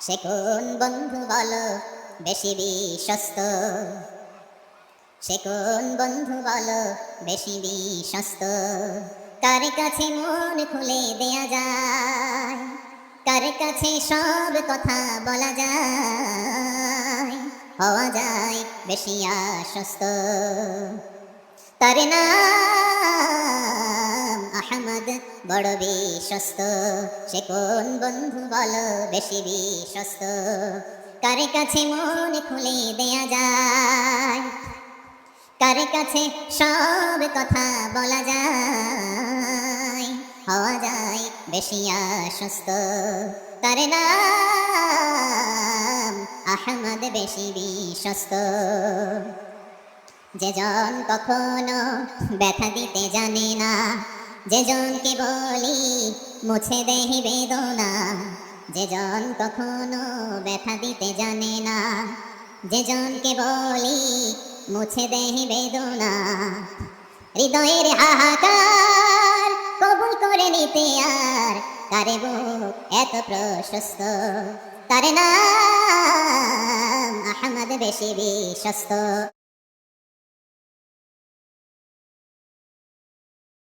সে কোন বন্ধু বলো বেশি বিশ্বস্ত, সে কোন বন্ধু বলো বেশি বিশ্বস্ত। কার কাছে মন খুলে দেয়া যায়, কার কাছে সব কথা বলা যায়, হওয়া যায় বেশি আশ্বস্ত। তার নাম আহমদ, বড় বিশ্বস্ত। সে কোন বন্ধু বলো বেশি বিশ্বস্ত, কার কাছে মন খুলে দেয়া যায়, কার কাছে সব কথা বলা যায়, হওয়া যায় বেশি আশ্বস্ত। তার নাম আহমদ, বেশি বিশ্বস্ত। যেজন কখনো ব্যথা দিতে জানে না, যেজনকে বলি মুছে দেহি বেদনা, যেজন কখনো ব্যথা দিতে জানে না, যেজনকে বলি মুছে দেহি বেদনা। হৃদয়ের হাহাকার কবুল করে নিতে আর কারে বুক এত প্রশস্ত। তার নাম আহমদ, বেশি বিশ্বস্ত।